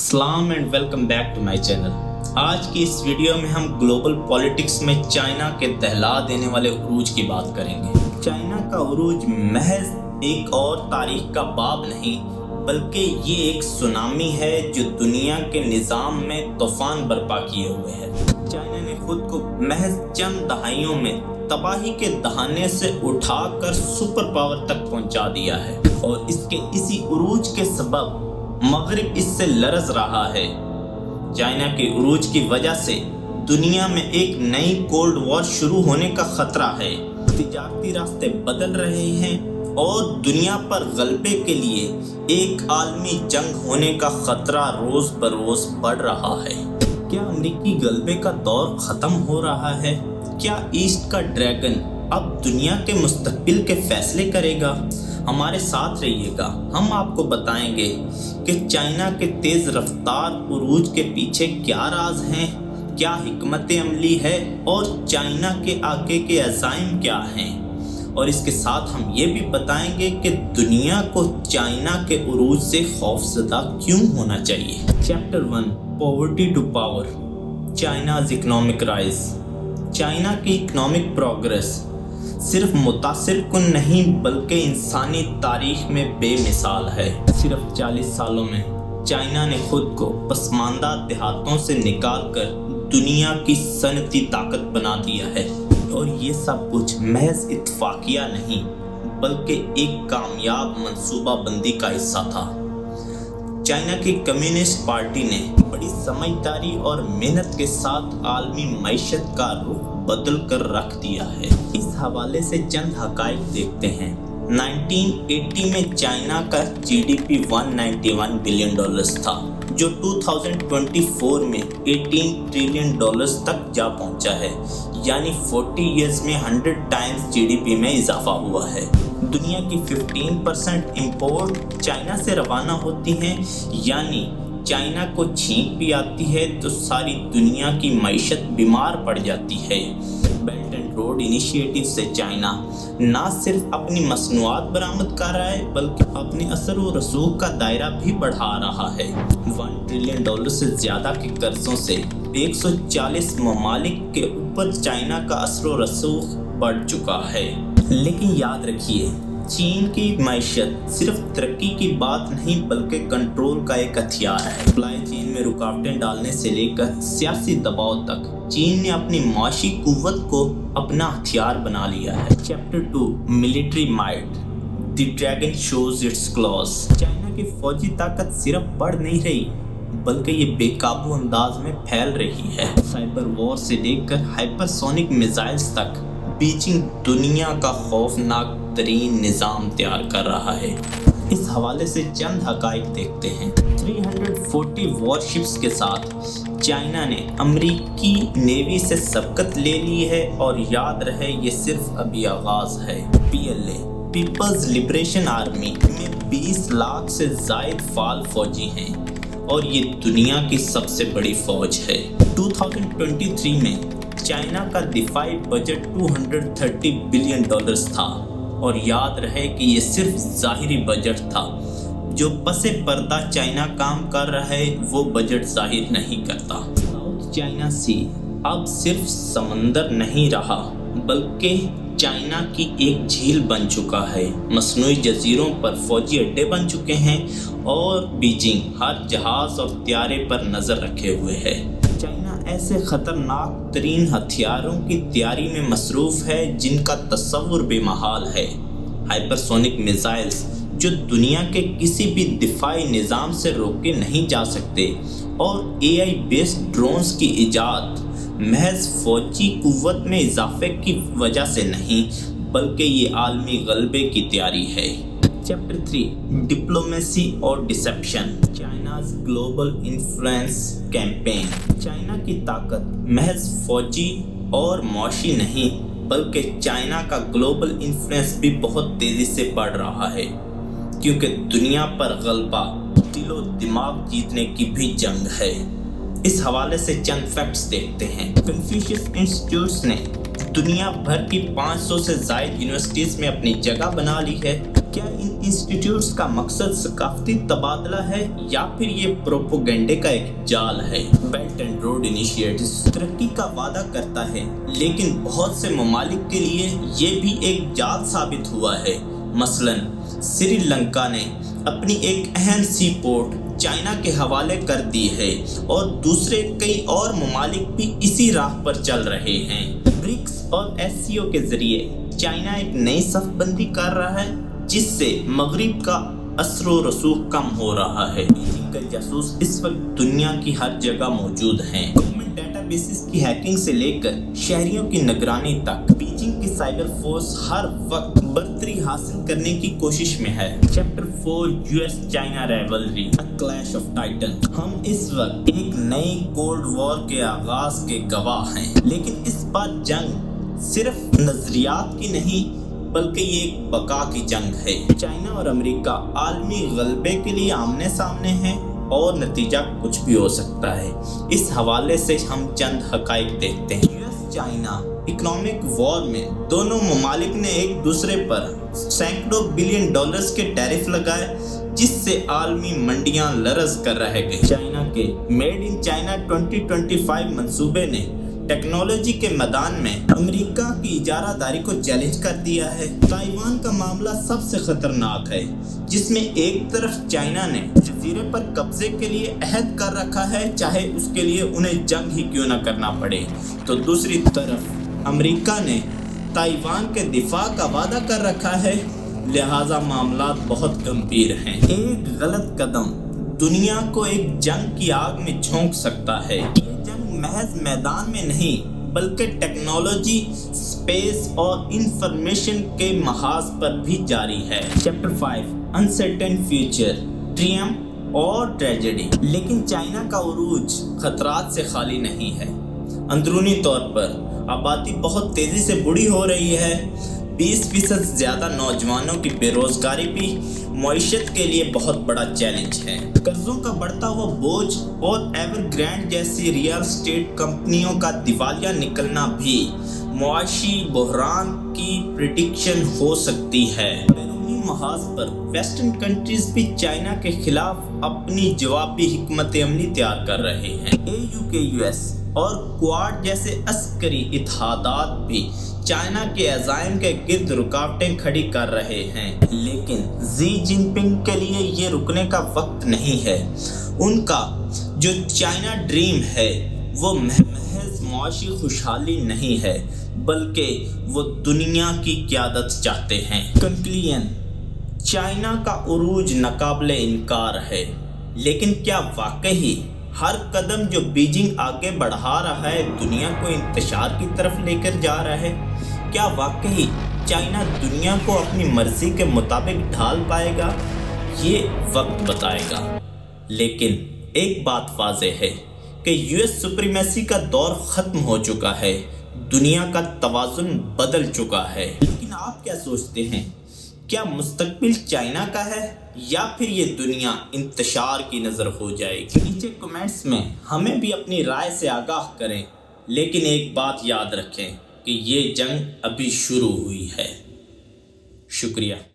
सलाम and welcome back to my channel. आज की इस वीडियो में हम ग्लोबल पॉलिटिक्स में चाइना के दहला देने वाले उरूज की बात करेंगे। चाइना का उरूज महज एक और तारीख का बाब नहीं बल्कि ये एक सुनामी है जो दुनिया के निज़ाम में तूफान बर्पा किए हुए है। चाइना ने खुद को महज चंद दहाइयों में तबाही के दहाने से उठाकर सुपर पावर तक पहुंचा दिया है और इसके इसी उरूज के सबब मगरिब इससे लरज़ रहा है। चाइना के उरूज की वजह से दुनिया में एक नई कोल्ड वॉर शुरू होने का खतरा है। तिजारती रास्ते बदल रहे हैं और दुनिया पर गलबे के लिए एक आलमी जंग होने का खतरा रोज बरोज बढ़ रहा है। क्या अमेरिकी गलबे का दौर ख़त्म हो रहा है? क्या ईस्ट का ड्रैगन अब दुनिया के मुस्तकबिल के फैसले करेगा? हमारे साथ रहिएगा, हम आपको बताएंगे कि चाइना के तेज़ रफ्तार उरूज के पीछे क्या राज हैं, क्या हिकमत अमली है और चाइना के आगे के अज़ाइम क्या हैं। और इसके साथ हम ये भी बताएंगे कि दुनिया को चाइना के उरूज से खौफज़दा क्यों होना चाहिए। Chapter 1, poverty to power, China's economic rise. China की इकनॉमिक प्रोग्रेस सिर्फ मुतासिर कुन नहीं बल्कि इंसानी तारीख में बेमिसाल है। सिर्फ 40 सालों में चाइना ने खुद को पसमानदा देहातों से निकालकर दुनिया की सनती ताकत बना दिया है और ये सब कुछ महज इत्तफाकिया नहीं बल्कि एक कामयाब मंसूबाबंदी का हिस्सा था। चाइना की कम्युनिस्ट पार्टी ने बड़ी समझदारी और मेहनत के साथ आलमी मईशत का रुख बदल कर रख दिया है। इस हवाले से चंद हकाइक देखते हैं। 1980 में चाइना का जीडीपी 191 बिलियन डॉलर्स था जो 2024 में 18 ट्रिलियन डॉलर्स तक जा पहुंचा है, यानी 40 इयर्स में 100 टाइम्स जीडीपी में इजाफा हुआ है। दुनिया की 15% इंपोर्ट चाइना से रवाना होती हैं, यानी चाइना को छींक भी आती है तो सारी दुनिया की मईशत बीमार पड़ जाती है। बेल्ट एंड रोड इनिशिएटिव से चाइना ना सिर्फ अपनी मसनूआत बरामद कर रहा है बल्कि अपने असर व रसूख का दायरा भी बढ़ा रहा है। 1 ट्रिलियन डॉलर से ज़्यादा के कर्जों से 140 ममालिक के ऊपर चाइना का असर व रसूख बढ़ चुका है। लेकिन याद रखिए, चीन की मईशत सिर्फ तरक्की की बात नहीं बल्कि कंट्रोल का एक हथियार है। सप्लाई चेन में रुकावटें डालने से लेकर सियासी दबाव तक चीन ने अपनी माशी कुव्वत को अपना हथियार बना लिया है। Chapter 2, military might, the dragon shows it's clause. China की फौजी ताकत सिर्फ बढ़ नहीं रही बल्कि ये बेकाबू अंदाज में फैल रही है। साइबर वॉर से लेकर हाइपरसोनिक मिसाइल्स तक बीजिंग दुनिया का खौफनाक तरीन निज़ाम तैयार कर रहा है। इस हवाले से चंद हकाइक देखते हैं। 340 वॉरशिप्स के साथ चाइना ने अमेरिकी नेवी से सबकत ले ली है और याद रहे ये सिर्फ अभी आगाज़ है। PLA, पीपल्स लिबरेशन आर्मी में 20 लाख से ज़ायद फाल फौजी हैं और ये दुनिया की सबसे बड़ी फ़ौज है। 2023 में चाइना का दिफाई बजट 230 बिलियन डॉलर्स था और याद रहे कि ये सिर्फ ज़ाहिरी बजट था। जो पसे पर्दा चाइना काम कर रहा है वो बजट जाहिर नहीं करता। साउथ चाइना सी अब सिर्फ समंदर नहीं रहा बल्कि चाइना की एक झील बन चुका है। मसनूई जजीरों पर फौजी अड्डे बन चुके हैं और बीजिंग हर जहाज़ और त्यारे पर नज़र रखे हुए है। चाइना ऐसे ख़तरनाक तरीन हथियारों की तैयारी में मसरूफ़ है जिनका तस्वुर बेमहाल है। हाइपरसोनिक मिसाइल्स जो दुनिया के किसी भी दिफाई निज़ाम से रोके नहीं जा सकते और AI बेस्ड ड्रोन्स की इजाद महज फ़ौजी कुव्वत में इजाफे की वजह से नहीं बल्कि ये आलमी गलबे की तैयारी है। चैप्टर 3, डिप्लोमेसी और deception, China's global influence campaign. China की ताकत महज फौजी और मौशी नहीं बल्कि चाइना का ग्लोबल इन्फ्लुएंस भी बहुत तेज़ी से बढ़ रहा है क्योंकि दुनिया पर गलबा दिलो दिमाग जीतने की भी जंग है। इस हवाले से चंद फैक्ट्स देखते हैं। कन्फ्यूशियस इंस्टीट्यूट्स ने दुनिया भर की 500 से ज़ायद यूनिवर्सिटीज़ में अपनी जगह बना ली है। کیا ان انسٹیٹیوٹس کا مقصد ثقافتی تبادلہ ہے یا پھر یہ پروپیگنڈے کا ایک جال ہے؟ بیلٹ اینڈ روڈ انیشیٹوز ترقی کا وعدہ کرتا ہے، لیکن بہت سے ممالک کے لیے یہ بھی ایک جال ثابت ہوا ہے۔ مثلاً سری لنکا نے اپنی ایک اہم سی پورٹ چائنا کے حوالے کر دی ہے اور دوسرے کئی اور ممالک بھی اسی راہ پر چل رہے ہیں۔ برکس اور SCO کے ذریعے چائنا ایک نئی صف بندی کر رہا ہے جس سے مغرب کا اثر و رسوخ کم ہو رہا ہے۔ بیجنگ کے جاسوس اس وقت دنیا کی ہر جگہ موجود ہیں۔ گورنمنٹ ڈیٹا بیسز کی ہیکنگ سے لے کر شہریوں کی نگرانی تک، بیجنگ کی سائبر فورس ہر وقت برتری حاصل کرنے کی کوشش میں ہے۔ Chapter 4 US China rivalry clash of titan. ہم اس وقت ایک نئی کولڈ وار کے آغاز کے گواہ ہیں، لیکن اس بار جنگ صرف نظریات کی نہیں بلکہ یہ ایک بقا کی جنگ ہے۔ چائنا اور امریکہ عالمی غلبے کے لیے آمنے سامنے ہیں اور نتیجہ کچھ بھی ہو سکتا ہے۔ اس حوالے سے ہم چند حقائق دیکھتے ہیں۔ US چائنا اکنامک وار میں دونوں ممالک نے ایک دوسرے پر سینکڑوں بلین ڈالرز کے ٹیرف لگائے، جس سے عالمی منڈیاں لرز کر رہ گئی۔ چائنا کے میڈ ان چائنا 2025 منصوبے نے ٹیکنالوجی کے میدان میں امریکہ کی اجارہ داری کو چیلنج کر دیا ہے۔ تائیوان کا معاملہ سب سے خطرناک ہے، جس میں ایک طرف چائنا نے جزیرے پر قبضے کے لیے عہد کر رکھا ہے، چاہے اس کے لیے انہیں جنگ ہی کیوں نہ کرنا پڑے، تو دوسری طرف امریکہ نے تائیوان کے دفاع کا وعدہ کر رکھا ہے، لہٰذا معاملات بہت گمبھیر ہیں۔ ایک غلط قدم دنیا کو ایک جنگ کی آگ میں جھونک سکتا ہے۔ محض میدان میں نہیں بلکہ ٹیکنالوجی، اسپیس اور انفارمیشن کے محاذ پر بھی جاری ہے۔ چیپٹر 5 انسرٹن فیوچر، ٹریمپ اور ٹریجڈی۔ لیکن چائنا کا عروج خطرات سے خالی نہیں ہے۔ اندرونی طور پر آبادی بہت تیزی سے بوڑھی ہو رہی ہے۔ 20% زیادہ نوجوانوں کی بے روزگاری بھی معیشت کے لیے بہت بڑا چیلنج ہے۔ قرضوں کا بڑھتا ہوا بوجھ اور ایور گرینڈ جیسی ریئل اسٹیٹ کمپنیوں کا دیوالیہ نکلنا بھی معاشی بحران کی پریڈکشن ہو سکتی ہے۔ بیرونی محاذ پر ویسٹرن کنٹریز بھی چائنا کے خلاف اپنی جوابی حکمت عملی تیار کر رہے ہیں۔ AU کے US اور کوآڈ جیسے عسکری اتحادات بھی چائنا کے عزائم کے گرد رکاوٹیں کھڑی کر رہے ہیں، لیکن زی جن پنگ کے لیے یہ رکنے کا وقت نہیں ہے۔ ان کا جو چائنا ڈریم ہے وہ محض معاشی خوشحالی نہیں ہے، بلکہ وہ دنیا کی قیادت چاہتے ہیں۔ کنکلوژن، چائنا کا عروج ناقابل انکار ہے، لیکن کیا واقعی ہر قدم جو بیجنگ آگے بڑھا رہا ہے دنیا کو انتشار کی طرف لے کر جا رہا ہے؟ کیا واقعی چائنا دنیا کو اپنی مرضی کے مطابق ڈھال پائے گا؟ یہ وقت بتائے گا، لیکن ایک بات واضح ہے کہ US سپریمیسی کا دور ختم ہو چکا ہے، دنیا کا توازن بدل چکا ہے۔ لیکن آپ کیا سوچتے ہیں؟ کیا مستقبل چائنا کا ہے یا پھر یہ دنیا انتشار کی نظر ہو جائے گی؟ نیچے کمنٹس میں ہمیں بھی اپنی رائے سے آگاہ کریں، لیکن ایک بات یاد رکھیں کہ یہ جنگ ابھی شروع ہوئی ہے۔ شکریہ۔